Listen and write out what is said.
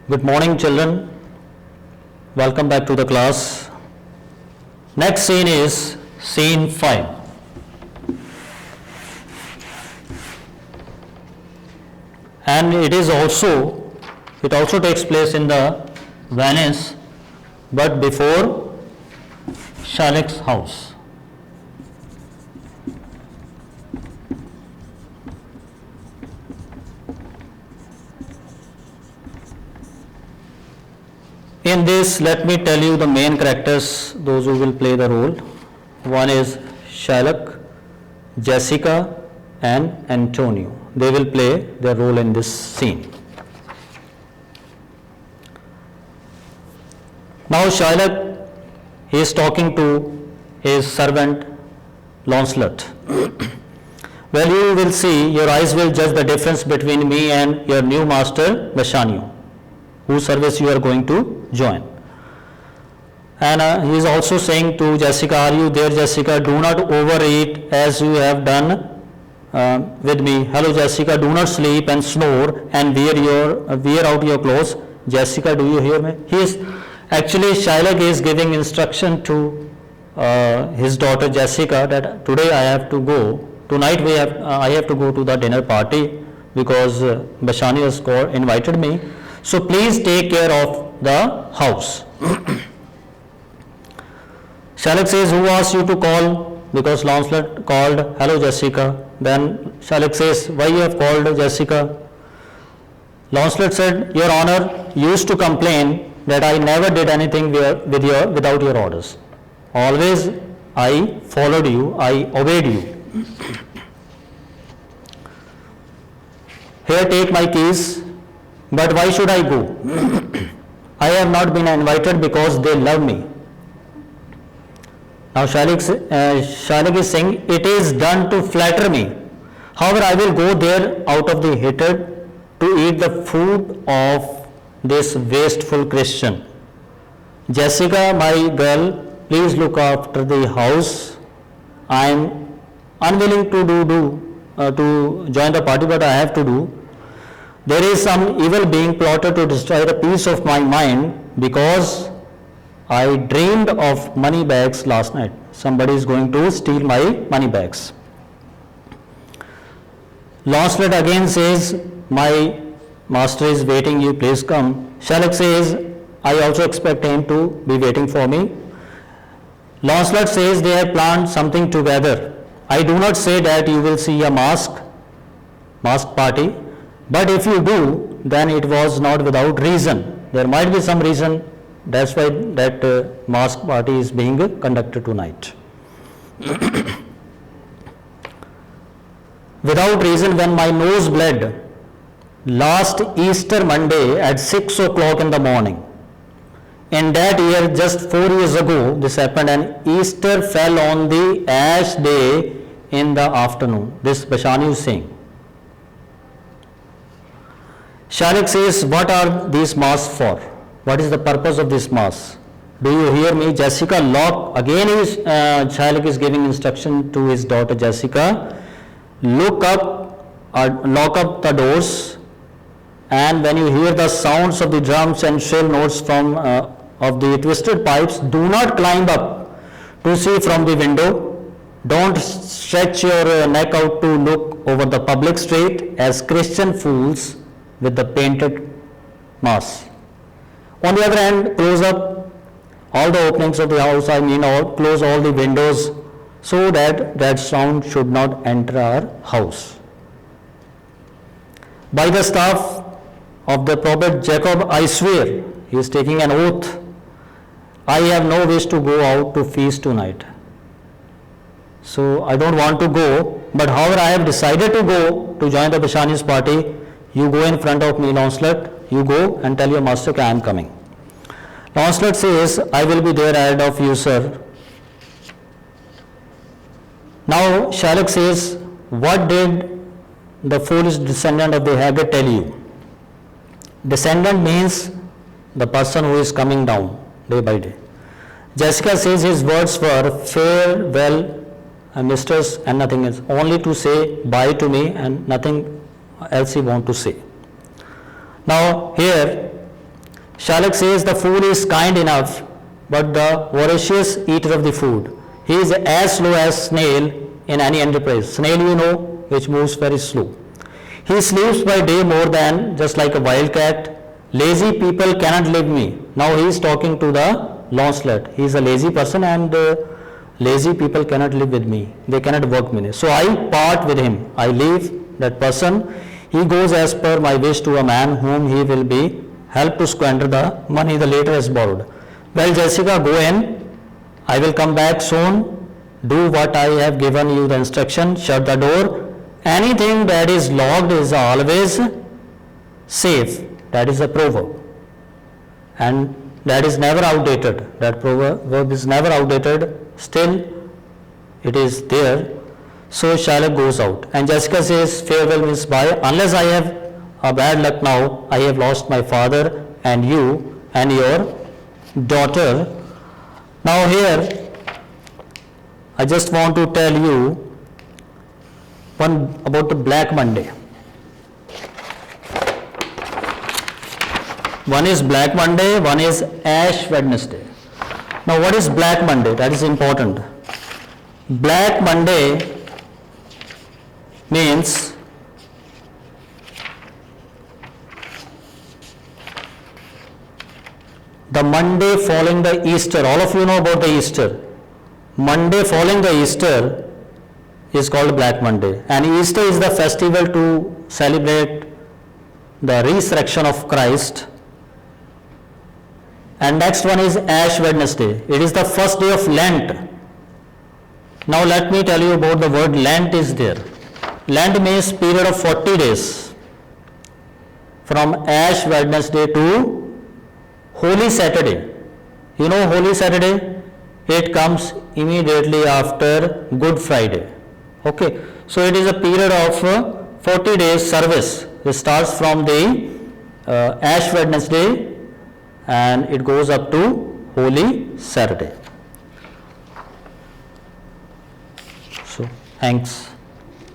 Good morning, children. Welcome back to the class. Next scene is scene 5. And it also takes place in the Venice, but before Shylock's house. In this, let me tell you the main characters, those who will play the role. One is Shylock, Jessica, and Antonio. They will play their role in this scene. Now Shylock, he is talking to his servant Lancelot. Well, you will see, your eyes will judge the difference between me and your new master Bassanio, whose service you are going to join. And he is also saying to Jessica, are you there, Jessica? Do not overeat as you have done with me. Hello, Jessica, do not sleep and snore and wear out your clothes. Jessica, do you hear me? Shylock is giving instruction to his daughter Jessica that today I have to go. Tonight I have to go to the dinner party because Bassanio has invited me. So please take care of the house. Shylock says, who asked you to call? Because Lancelot called, hello Jessica. Then Shylock says, why you have called Jessica? Lancelot said, your honor used to complain that I never did anything without your orders. Always I followed you, I obeyed you. Here, take my keys. But why should I go? I have not been invited because they love me. Now Shylock is saying, it is done to flatter me. However, I will go there out of the hatred to eat the food of this wasteful Christian. Jessica, my girl, please look after the house. I am unwilling to join the party, but I have to do. There is some evil being plotted to destroy the peace of my mind because I dreamed of money bags last night. Somebody is going to steal my money bags. Lancelot again says, my master is waiting, you please come. Shylock says, I also expect him to be waiting for me. Lancelot says they have planned something together. I do not say that you will see a masked party. But if you do, then it was not without reason. There might be some reason, that's why that masked party is being conducted tonight. Without reason, when my nose bled last Easter Monday at 6 o'clock in the morning. In that year, just 4 years ago, this happened, and Easter fell on the Ash Day in the afternoon. This Bassanio is saying. Shylock says, what are these masks for? What is the purpose of this mask? Do you hear me? Jessica, Shylock is giving instruction to his daughter Jessica. Lock up the doors, and when you hear the sounds of the drums and shrill notes of the twisted pipes, do not climb up to see from the window. Don't stretch your neck out to look over the public street as Christian fools with the painted mask. On the other hand, close up all the openings of the house, close all the windows so that sound should not enter our house. By the staff of the prophet Jacob, I swear, he is taking an oath, I have no wish to go out to feast tonight. So I don't want to go, but however I have decided to go to join the Bassanio's party. You go in front of me, Lancelot. You go and tell your master I am coming. Lancelot says, I will be there ahead of you, sir. Now Shylock says, what did the foolish descendant of the Haggard tell you? Descendant means the person who is coming down day by day. Jessica says his words were farewell, mistress, and nothing else. Only to say bye to me and nothing else he want to say. Now here Shalak says the fool is kind enough, but the voracious eater of the food. He is as slow as snail in any enterprise. Snail, you know, which moves very slow. He sleeps by day more than just like a wildcat. Lazy people cannot live me. Now he is talking to the Launcelot. He is a lazy person, and lazy people cannot live with me. They cannot work with me. So I part with him. I leave that person. He goes as per my wish to a man whom he will be helped to squander the money the later has borrowed. Well, Jessica, go in. I will come back soon. Do what I have given you the instruction. Shut the door. Anything that is locked is always safe. That is a proverb. And that is never outdated. That proverb is never outdated. Still, it is there. So Shalak goes out. And Jessica says, farewell means bye. Unless I have a bad luck now, I have lost my father and you and your daughter. Now here, I just want to tell you one about the Black Monday. One is Black Monday, one is Ash Wednesday. Now what is Black Monday? That is important. Black Monday means the Monday following the Easter. All of you know about the Easter. Monday following the Easter is called Black Monday. And Easter is the festival to celebrate the resurrection of Christ. And next one is Ash Wednesday. It is the first day of Lent. Now let me tell you about the word Lent is there. Lent means period of 40 days. From Ash Wednesday to Holy Saturday. You know Holy Saturday? It comes immediately after Good Friday. Okay. So it is a period of 40 days service. It starts from the Ash Wednesday and it goes up to Holy Saturday. So, thanks.